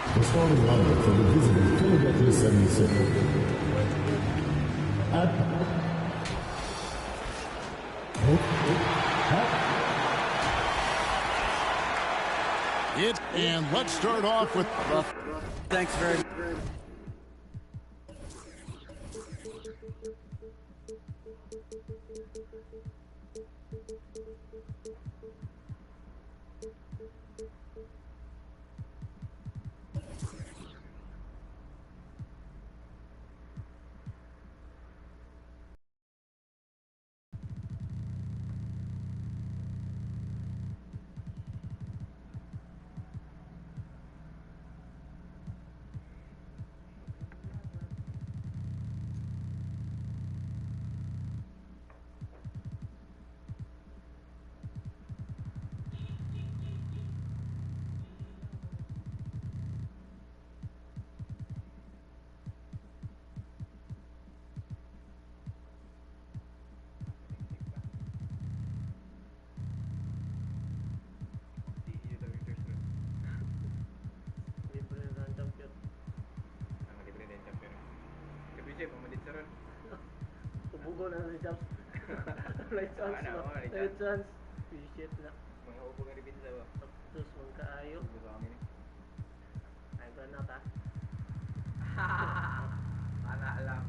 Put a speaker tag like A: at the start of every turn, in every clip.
A: The starting lineup for the visiting Philadelphia 76ers.
B: And let's start off with...
C: Thanks very much.
D: Tubugo na si Jobs. Light chance ba? Light chance. Shit na.
E: Mga upo ka rin sa ba?
D: Tapos mong kaayo.
E: Bukangin eh.
D: Ay, ba na ta?
E: Ana lang.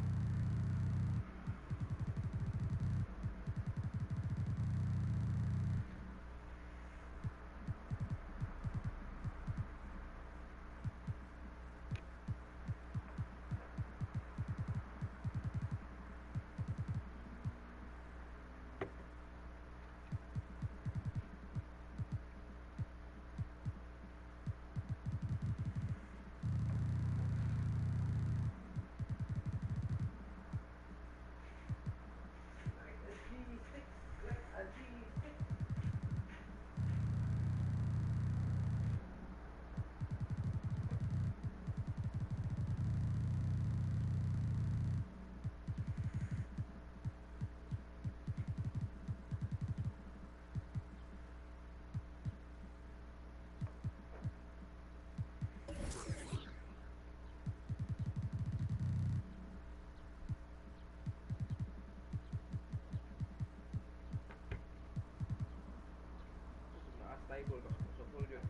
E: Tayo ko sukul yun.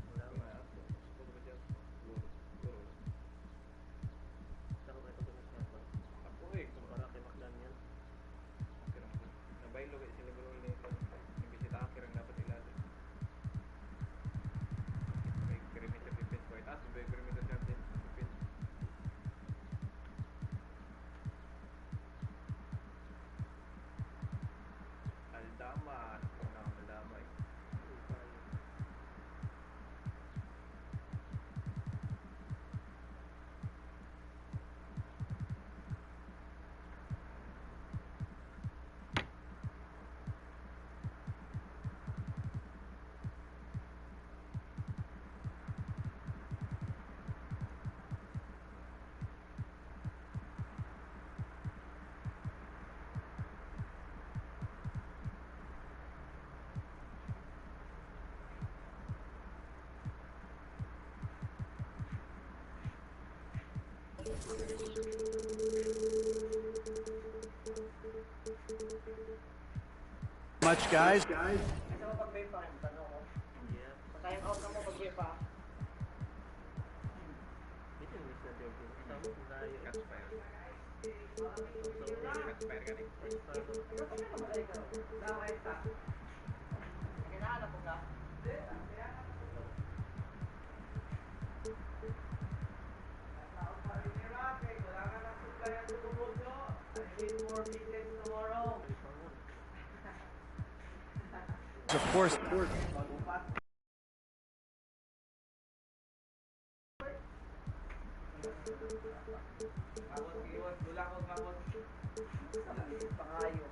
E: Wala nga ako. Sukul ba dyan? Guro.
D: Saan ko ito gusto ko?
E: Ako eh.
D: Para kay Macdan yan.
E: Nabaylo kayo sila guro ni bisita akirang dapat ilado. May perimeter defense ko. Itaas may perimeter defense. Aldama.
C: Much guys.
D: Ito mo pag-bepa, tanong ko. Yeah. Sa-time out na mo pag-bepa. Ito yung Mr. Jogging. Ito mo kung tayo.
E: Catspire ka rin.
D: Kinahanap mo ka?
C: Of course.
D: Pangayo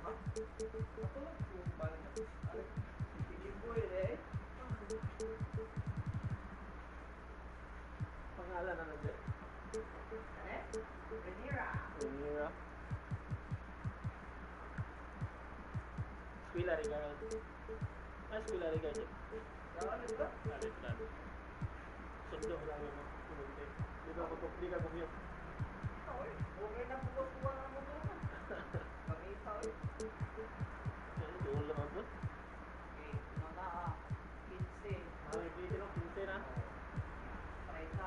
D: ha? Pangalan na nandiyan. Renira. Squilla rin ka. Squilla rin ka. Ano ba? Sabdo ko lang mo. Di ka commute.
E: Okay na po boss, kuha na mo doon. Pangita eh.
D: Doon lang ako.
E: Okay, mga 15.
D: Ay, hindi no, 15 na.
E: 30.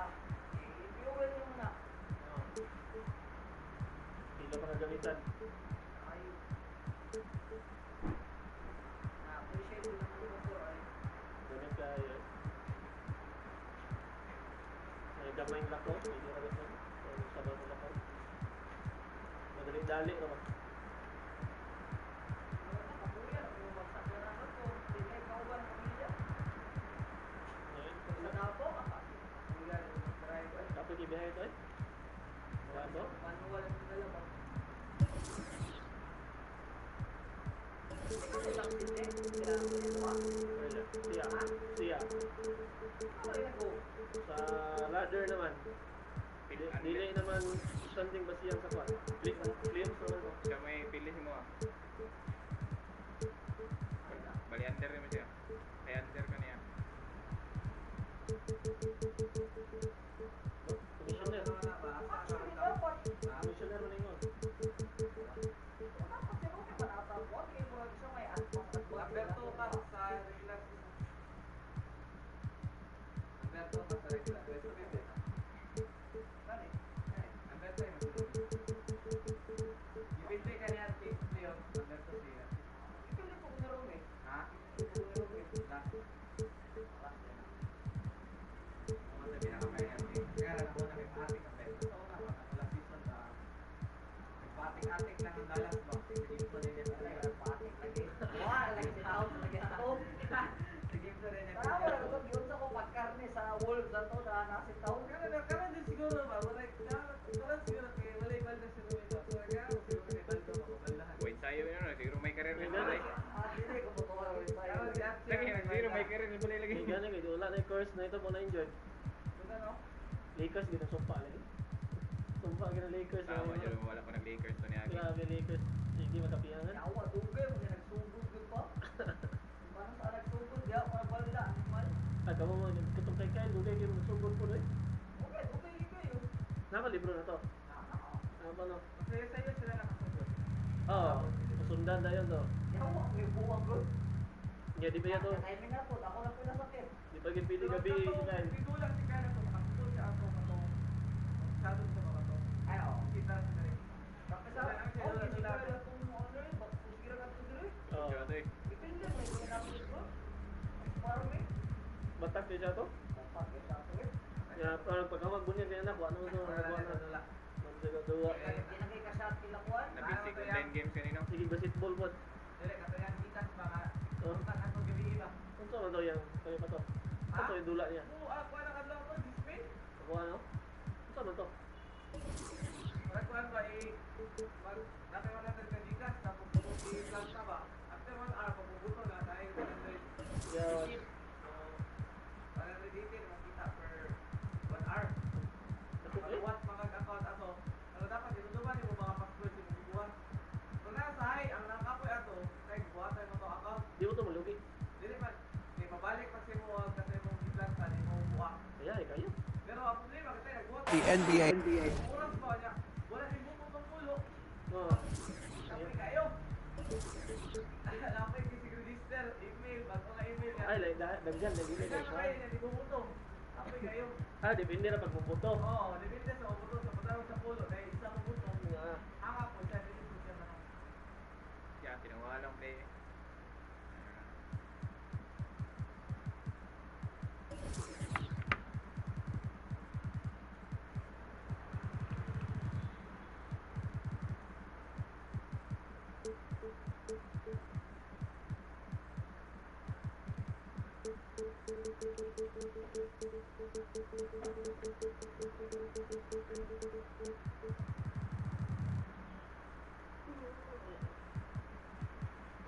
E: I-fuel mo na.
D: Pila pa nagamitan.
E: Ayun. Na-appreciate ko naman yung motor ay.
D: Gamit kayo. Gamay yung lako, hindi ka rin sabaw ng lako. Madali-dali naman.
E: Nakapuya, bumagsak na naman ko. Hindi kauban pamilya. Sa Davao, pamilya yung mag-drive ay.
D: Kapag ibihay ito eh? Wala ito?
E: Manual ang dalawa. Ito lang din sila ginawa.
D: Siya.
E: Ay, ako.
D: Sa ladder naman. Dili naman standing ba siyang sa kwan? Claims naman ko.
F: Siya may pilis mo ah. Bali under naman siya. Ay under ka niya.
D: Commissioner.
E: Actually, dapat.
D: Commissioner mo ningon.
E: Dapat siya okay pa natapos. Okay, mura siya may atmos. Alberto ka sa regular season. Alberto ka sa regular season. Kani? Alberto yung masunod. Ipinti ka niya at Leon. Alberto siya. Ipinti ko ni Romy. Ha? Ipinti ko ni Romy. Last. Last yan. Mga sabi na kamay yan. Kaya lang ako na may pating ang beto. So, wala season na pating-ating lang ang dalas ba? Sige mo rin yan talaga. Pating lagi. Wah, lagi si Tagum. Lagi ako. Sige mo rin yan. Tama lang ito. Yun sa ko pagkarne sa Wolves na to na nasi Tagum. Kaya din siguro ba? Wala siguro kay wala ibal na si Romy. So, kaya siguro kay Baldo makabaldahan.
F: Wait sa'yo yun ano. Siguro may karir rin
D: May
F: balay.
E: Hindi ko po tuwa rin tayo.
F: Lagi siguro may karir rin balay lagi.
D: May gana kayo. Wala na yung course na ito mo na-enjoy.
E: Ano?
D: Lakers gina sumpa lagi. Sumpa gina Lakers.
F: Tama dyan. Wala pa nag-Lakers to niya.
D: Grabe Lakers. Sige makapiangan.
E: Yawa, dugay mo niya nagsugod ko pa. Paano sa nagsugod? Di ako nabalda. Animal.
D: Ah, kamo mo katong kay Kyle, dugay kayo magsugod po doy.
E: Okay, okay kayo.
D: Nakalibro na to.
E: Oo.
D: Ano no?
E: Masaya sa'yo sila nakasugod.
D: Oo, masundan na yun to.
E: Yawa, may buwag ko.
D: Nga di ba yan to?
E: Timing na po, ako na po nasakit.
D: Di ba gipili gabi si Kyle?
E: Pitulang si Kyle ako, makasugod siya ako katong masyadong sa mga to. Ay, oo. Kita na sa rin. Tapos sa okay, si Kyle atong ano yun, bakit ka ito dito?
D: Oo.
F: Siya to eh.
E: Depende mo, yung namin ko. Parang eh.
D: Batak niya siya to?
E: Dapat, yung sa ato eh.
D: Ya, parang pagkamag bunyan kaya na, ano no, nagawa na. Magsigaduwa.
E: Pinagay ka sa kilakuan.
F: Nabisig 10 games kanino.
D: Sige, basketball po.
E: Dili ka tayan kita sa mga
D: Oh.
E: utak ato gabi iba.
D: Kung saan daw yan? Kaya pa to? Ano to yung dula niya?
E: Oo, ako na kadlaw ko display.
D: Ako ano? Kung saan ba to?
E: Para kuan ba mag dati wala natin kadikas tapos i-plan ka ba? After 1 hour pabubuto na dahil
D: Yeah.
E: para related makita per 1 hour.
D: Ako eh?
E: What mga account ato? Ano dapat inutuban mo mga password sa mga buwan. Kung nasa hay ang nakapoy ato, kay buhatan mo to account.
D: Di mo to malugi.
E: Dili man kay mabalik pa si mo kasi mo giplan sa mo buwa.
D: Kaya eh, kayo.
E: Pero ang problema kasi nagbuhat.
G: The NBA.
E: Oras pa niya. Wala din mo pang pulo.
D: Oo.
E: Kapag kayo. Lapay kasi register, email, bago nga email yan.
D: Ay, dagyan, dagyan.
E: Kaya na kayo, hindi bumuto. Kapag kayo.
D: Ah, depende na pagpuputo.
E: Oo, depende sa umuto. Sa patawag sa pulo, dahil isa umuto.
D: Ah.
E: Hanga po siya, dito po siya naman.
F: Yan, tinawa lang play.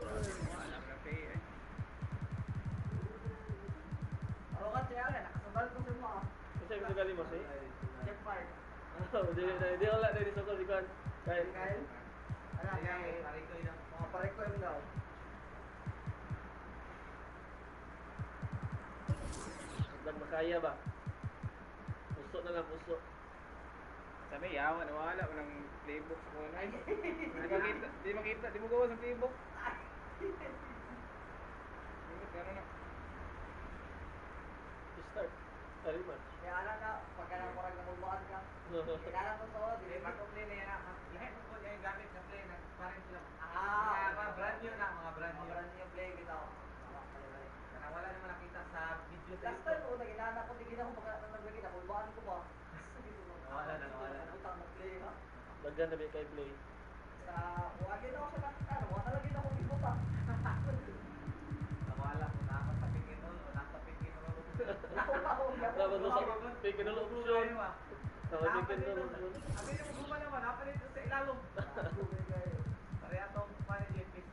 F: Wala lang play eh.
E: Arokat siya nga, nakasabal ko sa mga.
D: Kasi gusto gali mo, eh?
E: Check part.
D: Oh, di wala na dito sa likod. Kyle.
E: Kyle? Ano, parikoy na. Mga parikoy mo daw.
D: Lang makaya ba? na lang, puso.
F: Sabi, yawan, wala ko ng playbook ko na. Di mo gawa sa playbook. Ano na?
D: Start. Moneymatch.
E: Kaya alam na, pagka na parang namulbaan ka. Kailangan mo sa di ba ito play na yan. Lahat mo yung gamit na play, parang sila. Mga brand new na, mga brand new play kita. Kaya wala naman nakita sa video. Last time ko, nagkilala ko, tigil ako naglagay na, mulbaan ko ba? Nawala na. Utang mo play, ha?
D: Maganda na ba kay play?
E: Sa, huwagin ako sa nakita, wala lagi na akong ibo pa. Nawala ko, nakapagpapingin nun, nakapagpapingin nun.
D: Dapat mo sa pigin na option. Nakapigin na option.
E: Abi yung guma naman, napalit sa ilalong. Pareha itong panigit, fix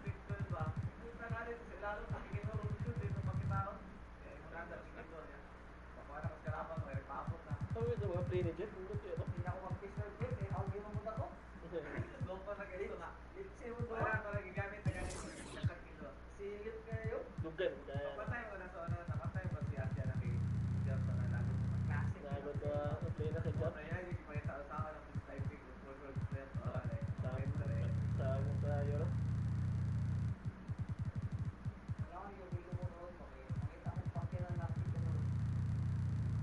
E: ba? Yung nagalit sa ilalong, nakikita mo option dito makitaon. Eh, maganda rin ito. Pakuha na mas kalaban, may paapot na.
D: Sabi ito mga play ni Jeff,
E: Hindi ako mag-pistol grip, eh, ako yung mamunta ko. Doon pa nag-ito na. Wala ko nag-gamit na ganito. Silip kayo.
D: Dugan.
E: Napatay mo na sa ano, napatay mo si Archie na kay Jeff na lagot sa mag-classic.
D: Nagod na play na kay Jeff.
E: Kaya hindi ko sa usahan ng typing of forward strength.
D: Sa among tayo no?
E: Kailangan yung video mo noon, makita kong pakilan natin ka noon.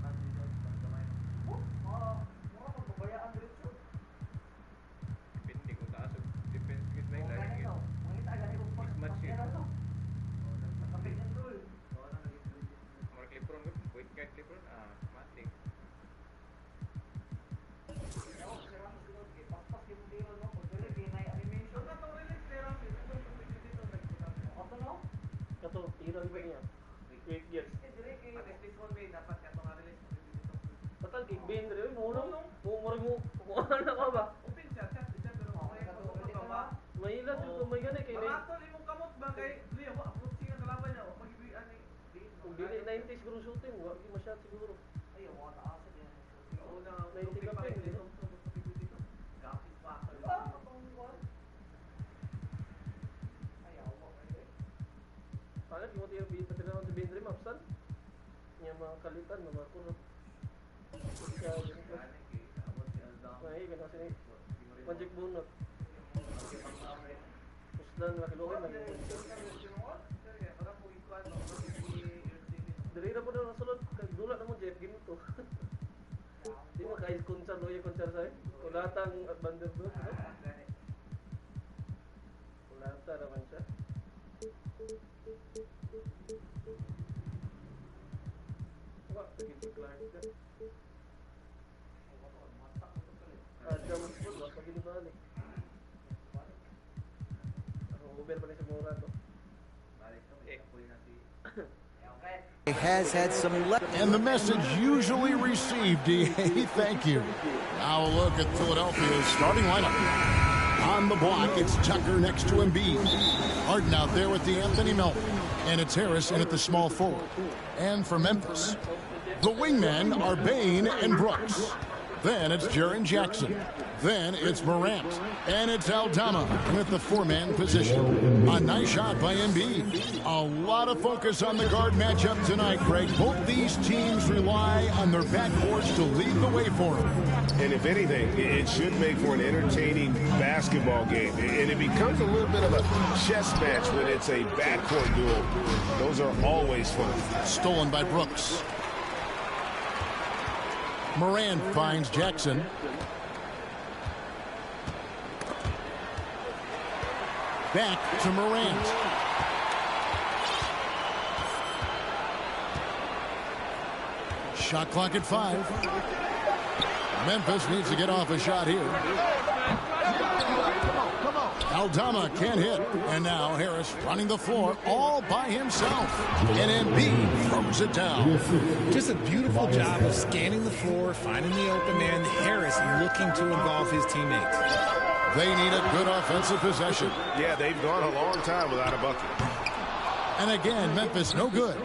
E: Kasi doon, pagkamay. Mura magbabayaan diretso.
F: Depende kung taas o defense kit ba yung lari yun.
E: Makita agad yung
F: Mismatch yun.
E: pakilan no. Nakapit ng rule.
F: More clip-on ko, point guard clip-on, matik.
D: Kato, tira ba niya? Quick gears. Tatal kay Ben rin, muna mo. Muna na ka ba? May ilan yung may ganay kay Nate. Kung dili 90s siguro shooting, wala di masyad siguro. 90 ka pa eh. Palit yung mga pati naman si Ben rin, mapsan. Yung mga kalitan, mga kurot. Ay, ganang sinit. Magic bunot. Puslan, makiluhin, magiging. Dali na po na nasulod. Dula na mo, Jeff, ginito. Di mo kahit konser, no? Yung konser sa'yo. Kulatang Vanderbilt, no? Kulata naman siya. Wah, lagi si Clark ka. Jaman po, wah, pag inibalik. Ako, Uber pa rin sa mura to.
C: Has had some luck.
B: And the message usually received, DA, thank you. Now a look at Philadelphia's starting lineup. On the block, it's Tucker next to Embiid. Harden out there with the Anthony Melton. And it's Harris in at the small forward. And for Memphis, the wingmen are Bane and Brooks. Then it's Jaren Jackson. Then it's Morant. And it's Aldama with the four-man position. A nice shot by Embiid. A lot of focus on the guard matchup tonight, Greg. Both these teams rely on their backcourts to lead the way for them.
G: And if anything, it should make for an entertaining basketball game. And it becomes a little bit of a chess match when it's a backcourt duel. Those are always fun.
B: Stolen by Brooks. Morant finds Jackson. Back to Morant. Shot clock at 5. Memphis needs to get off a shot here. Aldama can't hit. And now Harris running the floor all by himself. And Embiid throws it down.
H: Just a beautiful job of scanning the floor, finding the open man. Harris looking to involve his teammates.
B: They need a good offensive possession.
G: Yeah, they've gone a long time without a bucket.
B: And again, Memphis no good.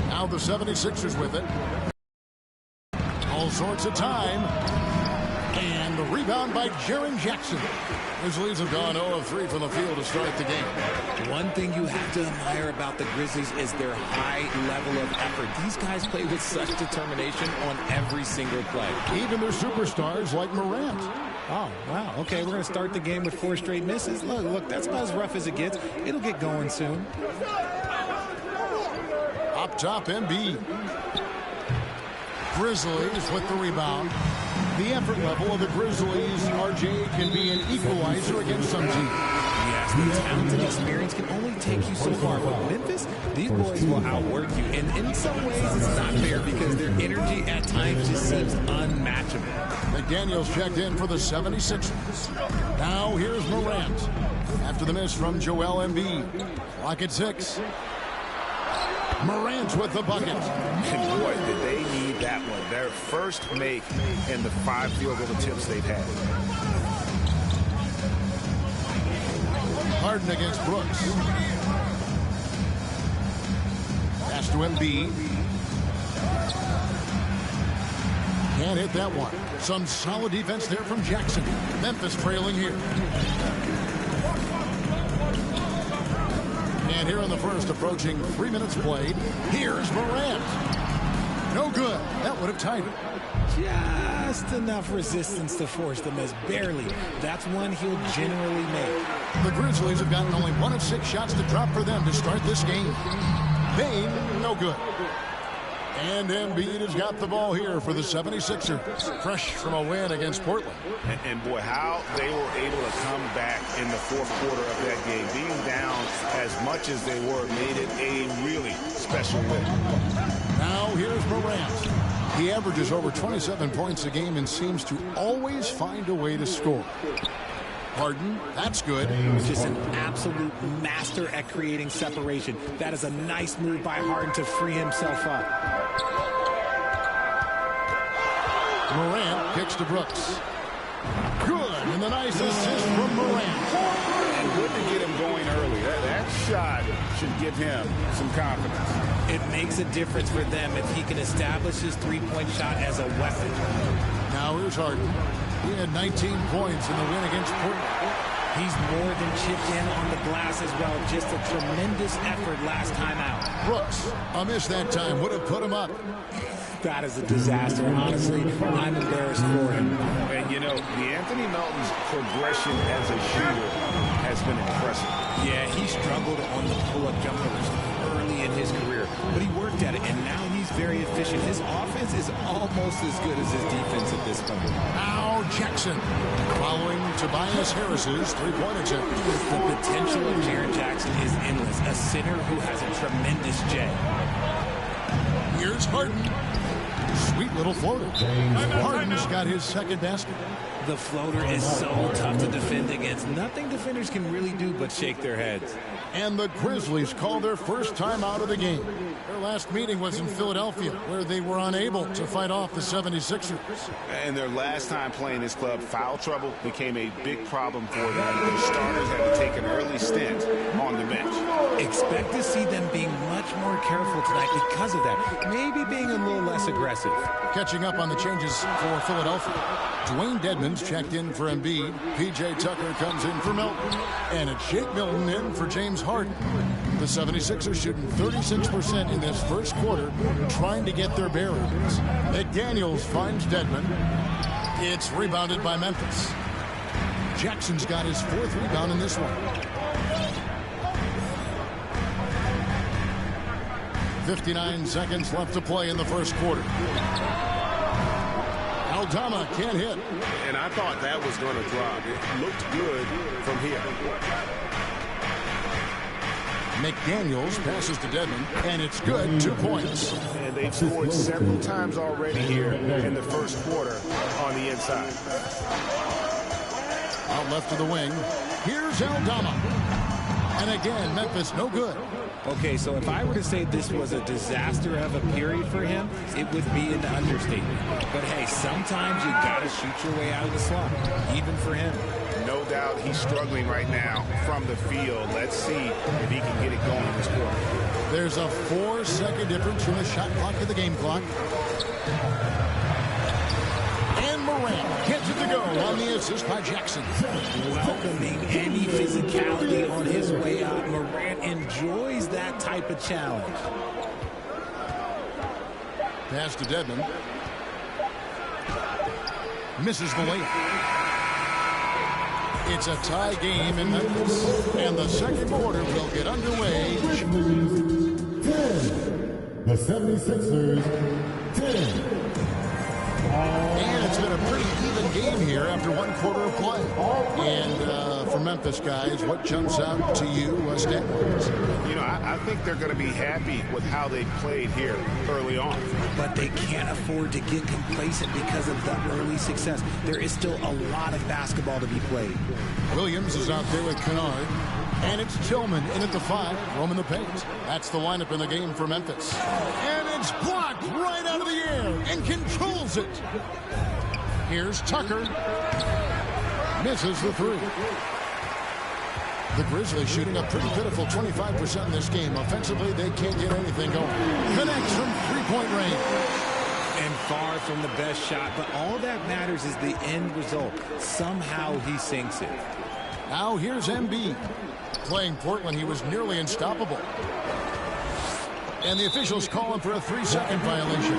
B: Now the 76ers with it. All sorts of time. And And the rebound by Jaren Jackson. Grizzlies have gone 0 of 3 from the field to start the game.
H: One thing you have to admire about the Grizzlies is their high level of effort. These guys play with such determination on every single play.
B: Even their superstars like Morant.
H: Oh, wow. Okay, we're going to start the game with 4 straight misses. Look, that's about as rough as it gets. It'll get going soon.
B: Up top, Embiid. Grizzlies with the rebound. The effort level of the Grizzlies, RJ, can be an equalizer against some teams.
H: Yes, the talent and experience can only take you so far. But Memphis, these boys will outwork you. And in some ways, it's not fair because their energy at times just seems unmatchable.
B: McDaniels checked in for the 76ers. Now here's Morant. After the miss from Joel Embiid. Clock at 6. Morant with the bucket.
G: And boy, did they need that one. Their first make in the 5 field goal attempts they've had.
B: Harden against Brooks. Pass to Embiid. Can't hit that one. Some solid defense there from Jackson. Memphis trailing here. And here in the first, approaching 3 minutes played, here's Morant. No good. That would have tied it.
H: Just enough resistance to force the miss. Barely. That's one he'll generally make.
B: The Grizzlies have gotten only 1 of 6 shots to drop for them to start this game. Bain, no good. And Embiid has got the ball here for the 76ers. Fresh from a win against Portland.
G: And boy, how they were able to come back in the 4th quarter of that game. Being down as much as they were made it a really special win.
B: Now here's Morant. He averages over 27 points a game and seems to always find a way to score. Harden, that's good.
H: Just an absolute master at creating separation. That is a nice move by Harden to free himself up.
B: Morant kicks to Brooks. Good, and the nice assist from Morant.
G: And good to get him going early. That shot should give him some confidence.
H: It makes a difference for them if he can establish his three-point shot as a weapon.
B: Now here's Harden. He had 19 points in the win against Portland.
H: He's more than chipped in on the glass as well. Just a tremendous effort last time out.
B: Brooks, a miss that time, would have put him up.
H: That is a disaster. Honestly, I'm embarrassed for him.
G: And, you know, Anthony Melton's progression as a shooter has been impressive.
H: Yeah, he struggled on the pull-up jumpers early in his career, but he worked at it, and now he's very efficient. His offense is almost as good as his defense at this point.
B: Now Jackson, following Tobias Harris's three-point attempt.
H: The potential of Jaren Jackson is endless. A center who has a tremendous J.
B: Here's Harden. Sweet little floater. Harden's got his second basket.
H: The floater is so tough to defend against. Nothing defenders can really do but shake their heads.
B: And the Grizzlies call their first time out of the game. Their last meeting was in Philadelphia, where they were unable to fight off the 76ers.
G: And their last time playing this club, foul trouble became a big problem for them. The starters had to take an early stint on the bench.
H: Expect to see them being much more careful tonight because of that. Maybe being a little less aggressive.
B: Catching up on the changes for Philadelphia. Dwayne Dedmon's checked in for Embiid. P.J. Tucker comes in for Milton. And it's Shake Milton in for James Harden. The 76ers shooting 36% in this first quarter, trying to get their bearings. McDaniels finds Dedmon. It's rebounded by Memphis. Jackson's got his 4th rebound in this one. 59 seconds left to play in the first quarter. Aldama can't hit.
G: And I thought that was going to drop. It looked good from here.
B: McDaniels passes to Dedmon, and it's good. 2 points.
G: And they've scored several times already here in the first quarter on the inside.
B: Out left to the wing. Here's Aldama. And again, Memphis no good.
H: Okay, so if I were to say this was a disaster of a period for him, it would be an understatement. But hey, sometimes you gotta shoot your way out of the slump, even for him.
G: No doubt he's struggling right now from the field. Let's see if he can get it going in this quarter.
B: There's a 4-second difference from the shot clock to the game clock. And Morant gets it to to go on the assist by Jackson.
H: Welcoming any physicality on his way out. Morant enjoys that type of challenge.
B: Pass to Dedmon. Misses the layup. It's a tie game in Memphis, and the second quarter will get underway.
A: 10. The 76ers, 10.
B: And it's been a pretty even game here after one quarter of play. And for Memphis guys, what jumps out to you, Stan?
G: You know, I think they're going to be happy with how they played here early on.
H: But they can't afford to get complacent because of the early success. There is still a lot of basketball to be played.
B: Williams is out there with Kennard. And it's Tillman in at the 5, roaming the paint. That's the lineup in the game for Memphis. And it's blocked right out of the air and controls it. Here's Tucker. Misses the 3. The Grizzlies shooting a pretty pitiful 25% in this game. Offensively, they can't get anything going. Connects from three-point range.
H: And far from the best shot, but all that matters is the end result. Somehow he sinks it.
B: Now here's Embiid. Playing Portland, he was nearly unstoppable. And the officials calling for a 3-second violation.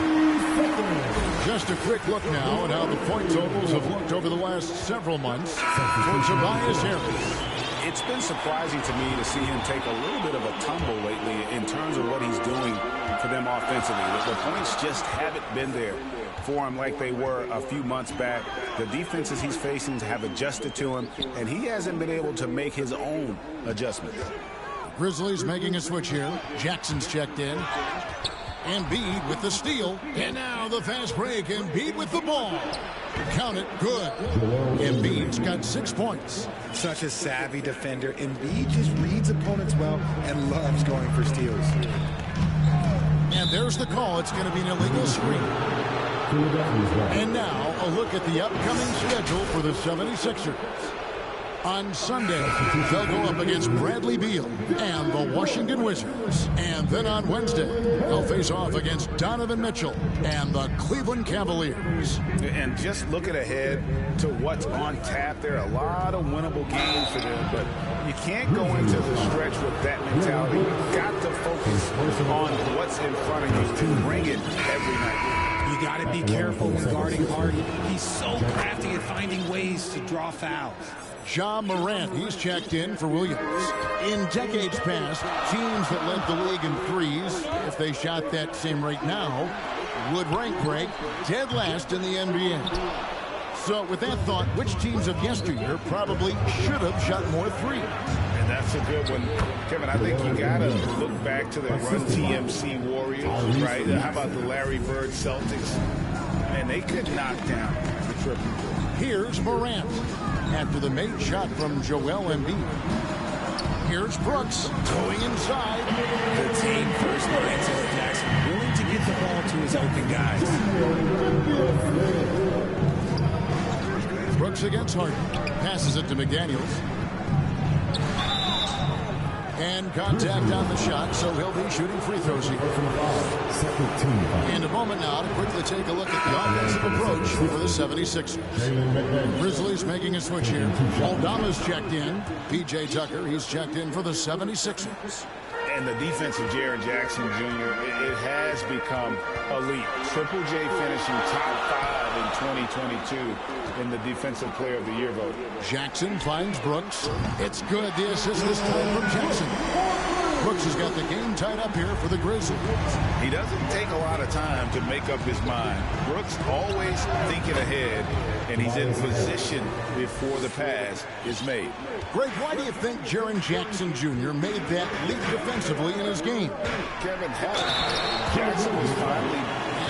B: Just a quick look now at how the point totals have looked over the last several months for Tobias Harris.
I: It's been surprising to me to see him take a little bit of a tumble lately in terms of what he's doing for them offensively. The points just haven't been there for him like they were a few months back. The defenses he's facing have adjusted to him, and he hasn't been able to make his own adjustments.
B: Grizzlies making a switch here. Jackson's checked in. Embiid with the steal. And now the fast break. Embiid with the ball. Count it. Good. Embiid's got 6 points.
H: Such a savvy defender. Embiid just reads opponents well and loves going for steals.
B: And there's the call. It's going to be an illegal screen. And now a look at the upcoming schedule for the 76ers. On Sunday, they'll go up against Bradley Beal and the Washington Wizards. And then on Wednesday, they'll face off against Donovan Mitchell and the Cleveland Cavaliers.
I: And just looking ahead to what's on tap, there are a lot of winnable games for them, but you can't go into the stretch with that mentality. You've got to focus on what's in front of you and bring it every night.
H: You got to be careful when guarding Harden. He's so crafty at finding ways to draw fouls.
B: Ja Morant, he's checked in for Williams. In decades past, teams that led the league in threes, if they shot that same rate now, would rank break dead last in the NBA. So with that thought, which teams of yesteryear probably should have shot more threes?
I: And that's a good one. Kevin, I think you got to look back to the Run TMC Warriors, right? How about the Larry Bird Celtics? And they could knock down the triple.
B: Here's Morant after the made shot from Joel Embiid. Here's Brooks going inside.
H: The team first mindset, Jackson, willing to get the ball to his open guys.
B: Brooks against Harden. Passes it to McDaniels. And contact on the shot, so he'll be shooting free throws here. In a moment now to quickly take a look at the offensive approach for the 76ers. Grizzlies making a switch here. Aldama's checked in. P.J. Tucker, he's checked in for the 76ers.
I: And the defense of Jaren Jackson Jr., it has become elite. Triple J finishing top 5 in 2022 in the Defensive Player of the Year vote.
B: Jackson finds Brooks. It's good. The assist this time from Jackson. Brooks has got the game tied up here for the Grizzlies.
I: He doesn't take a lot of time to make up his mind. Brooks always thinking ahead, and he's in position before the pass is made.
B: Greg, why do you think Jaren Jackson Jr. made that leap defensively in his game?
I: Kevin, Jackson was finally...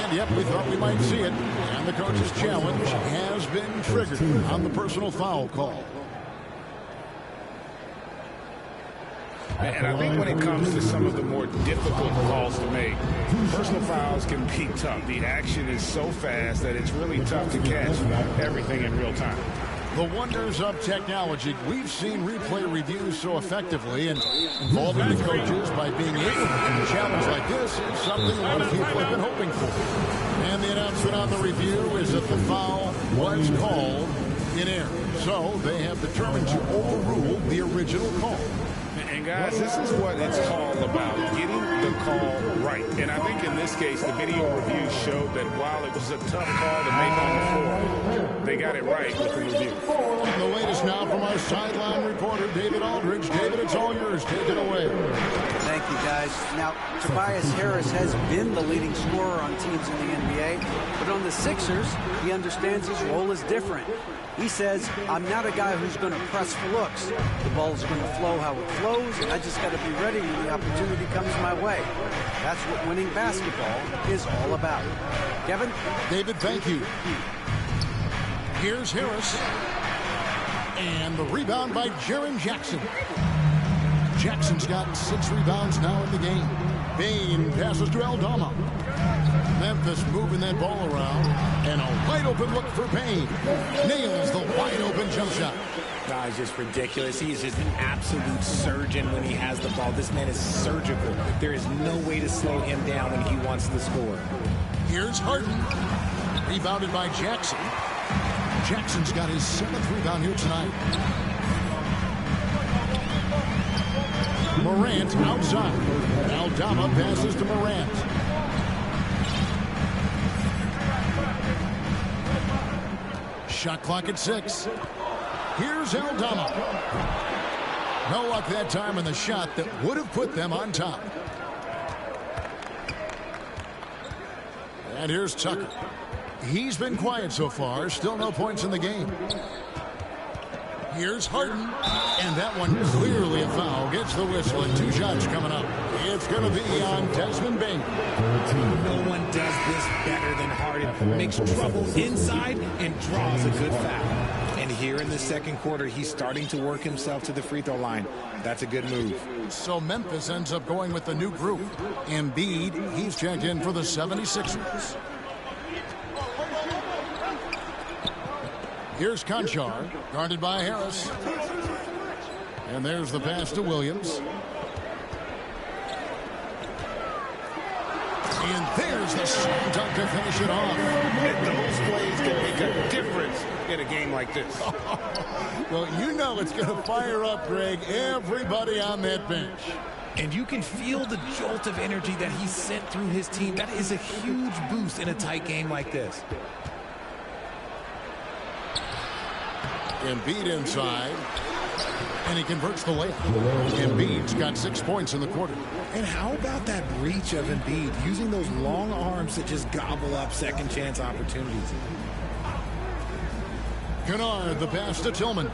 B: And, yep, we thought we might see it. And the coach's challenge has been triggered on the personal foul call.
I: And I think when it comes to some of the more difficult calls to make, personal fouls can be tough. The action is so fast that it's really tough to catch everything in real time.
B: The wonders of technology. We've seen replay reviews so effectively, and involving the coaches by being able to a challenge like this is something a lot of people have been hoping for. And the announcement on the review is that the foul was called in air. So they have determined to overrule the original call.
I: And guys, this is what it's all about, getting the call right. And I think in this case, the video review showed that while it was a tough call to make on the floor, they got it right with the review.
B: And the latest now from our sideline reporter, David Aldridge. David, it's all yours. Take it away.
C: Thank you, guys. Now, Tobias Harris has been the leading scorer on teams in the NBA, but on the Sixers, he understands his role is different. He says, I'm not a guy who's going to press for looks. The ball's going to flow how it flows, and I just got to be ready when the opportunity comes my way. That's what winning basketball is all about. Kevin?
B: David, thank you. Here's Harris. And the rebound by Jaren Jackson. Jackson's got 6 rebounds now in the game. Bain passes to Aldama. Memphis moving that ball around. And a wide open look for Bain. Nails the wide open jump shot.
H: Guys, just ridiculous. He is just an absolute surgeon when he has the ball. This man is surgical. There is no way to slow him down when he wants to score.
B: Here's Harden. Rebounded by Jackson. Jackson's got his 7th rebound here tonight. Morant outside. Aldama passes to Morant. Shot clock at 6. Here's Aldama. No luck that time on the shot that would have put them on top. And here's Tucker. He's been quiet so far. Still no points in the game. Here's Harden. And that one clearly a foul. Gets the whistle and 2 shots coming up. It's going to be on Desmond Bain.
H: No one does this better than Harden. Makes trouble inside and draws a good foul. And here in the second quarter, he's starting to work himself to the free throw line. That's a good move.
B: So Memphis ends up going with the new group. Embiid, he's checked in for the 76ers. Here's Conchar, guarded by Harris. And there's the pass to Williams. And there's the slam dunk to finish it off.
G: And those plays can make a difference in a game like this.
B: Well, you know it's going to fire up, Greg, everybody on that bench.
H: And you can feel the jolt of energy that he sent through his team. That is a huge boost in a tight game like this.
B: Embiid inside, and he converts the layup. Embiid's got 6 points in the quarter.
H: And how about that reach of Embiid, using those long arms to just gobble up second chance opportunities?
B: Kennard, the pass to Tillman.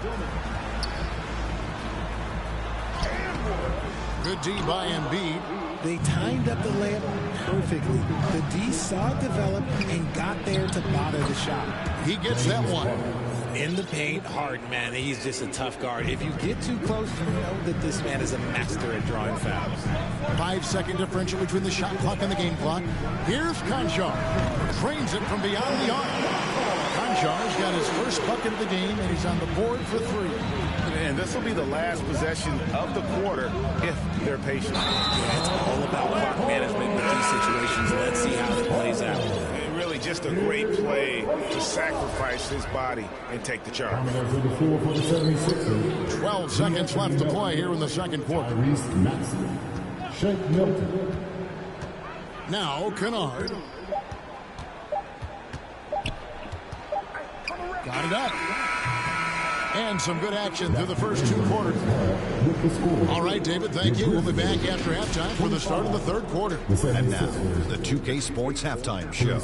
B: Good D by Embiid.
H: They timed up the layup perfectly. The D saw it develop and got there to bother the shot.
B: He gets that one.
H: In the paint, Harden, man, he's just a tough guard. If you get too close, you know that this man is a master at drawing fouls.
B: 5-second differential between the shot clock and the game clock. Here's Conchar. Trains it from beyond the arc. Conchar's got his first bucket of the game, and he's on the board for 3.
I: And this will be the last possession of the quarter if they're patient.
H: Yeah, it's all about clock management with these situations. Let's see how it plays out.
I: And really just a great play to sacrifice his body and take the charge.
B: 12 seconds left to play here in the second quarter. Now Kennard. Got it up. And some good action through the first 2 quarters. All right, David, thank you. We'll be back after halftime for the start of the third quarter.
J: And now, the 2K Sports Halftime Show.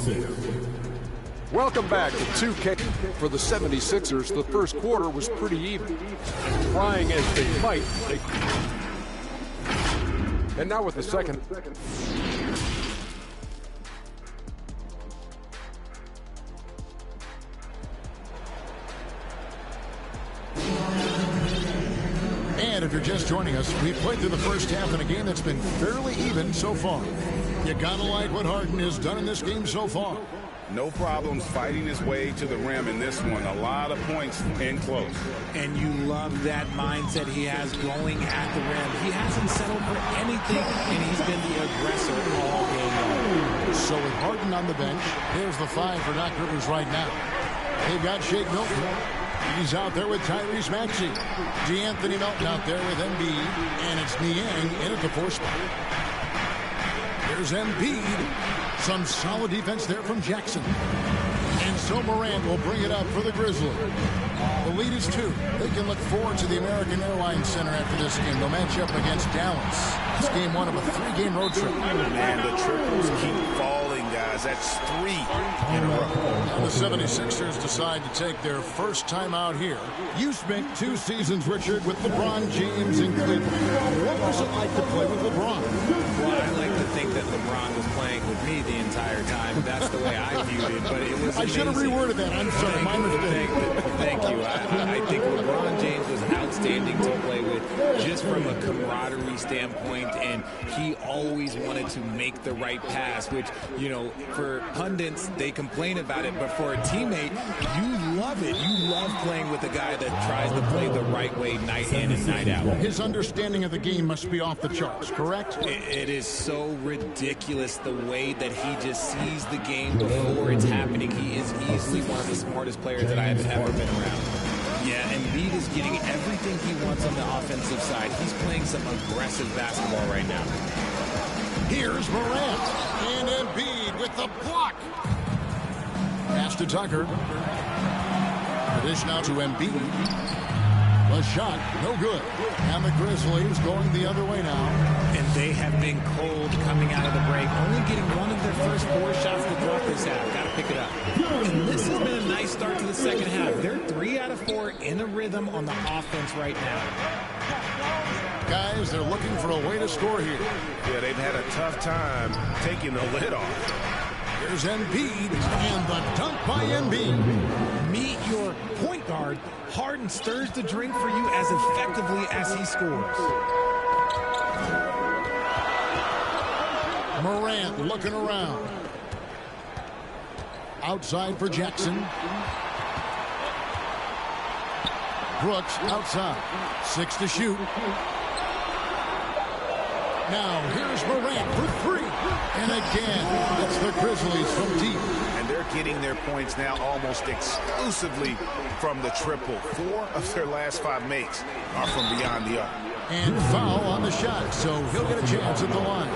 K: Welcome back to 2K. For the 76ers, the first quarter was pretty even. Trying as they might, and now with the second.
B: And if you're just joining us, we've played through the first half in a game that's been fairly even so far. You gotta like what Harden has done in this game so far.
I: No problems fighting his way to the rim in this one. A lot of points in close.
H: And you love that mindset he has going at the rim. He hasn't settled for anything, and he's been the aggressor all game long.
B: So with Harden on the bench, there's the 5 for Doc Rivers right now. They've got Shake Milton. He's out there with Tyrese Maxey. D'Anthony Melton out there with Embiid. And it's Niang in at the 4 spot. There's Embiid. Some solid defense there from Jackson. And so Morant will bring it up for the Grizzlies. The lead is 2. They can look forward to the American Airlines Center after this game. They'll match up against Dallas. It's game 1 of a 3-game road trip.
G: Man, the triples keep falling, guys. That's 3 in a row.
B: And the 76ers decide to take their first time out here. You spent 2 seasons, Richard, with LeBron James in Cleveland. What was it like to play with LeBron?
H: Well, I like to think that LeBron was playing with me the entire time. That's the way I viewed it, but it was amazing.
B: I should have reworded that. I'm sorry, my mistake.
H: Thank you. I think LeBron James was outstanding to play with just from a camaraderie standpoint, and he always wanted to make the right pass, which, you know, for pundits, they complain about it, but for a teammate, you love it. You love playing with a guy that tries to play the right way night in and night out.
B: His understanding of the game must be off the charts, correct?
H: It is so ridiculous the way that he just sees the game before it's happening. He is easily one of the smartest players that I have ever been around. Yeah, and Embiid is getting everything he wants on the offensive side. He's playing some aggressive basketball right now.
B: Here's Morant. And Embiid with the block. Pass to Tucker. The dish now to Embiid. The shot, no good. And the Grizzlies going the other way now.
H: And they have been cold coming out of the break. Only getting one of their first 4 shots to drop this half. Got to pick it up. And this has been a nice start to the second half. They're 3 out of 4 in a rhythm on the offense right now.
B: Guys, they're looking for a way to score here.
G: Yeah, they've had a tough time taking the lid off.
B: Here's Embiid, and the dunk by Embiid.
H: Meet your point guard. Harden stirs the drink for you as effectively as he scores.
B: Morant looking around. Outside for Jackson. Brooks outside. 6 to shoot. Now here's Morant for 3. And again, it's the Grizzlies from deep.
G: And they're getting their points now almost exclusively from the triple. 4 of their last 5 makes are from beyond the arc.
B: And foul on the shot, so he'll get a chance at the line.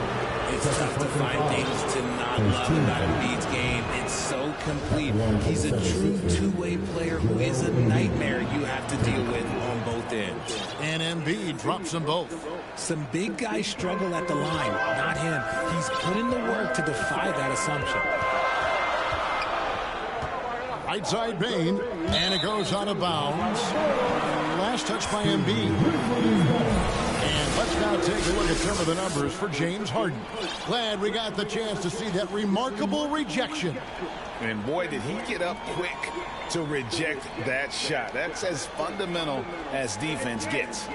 H: It's tough to find things to not love about Embiid's game. It's so complete. He's a true two-way player who is a nightmare you have to deal with on both ends.
B: And Embiid drops them both.
H: Some big guys struggle at the line, not him. He's put in the work to defy that assumption.
B: Right side Bane, and it goes out of bounds. Last touch by Embiid. And let's now take a look at some of the numbers for James Harden. Glad we got the chance to see that remarkable rejection.
G: And boy, did he get up quick to reject that shot. That's as fundamental as defense gets.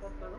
D: Pop na, no?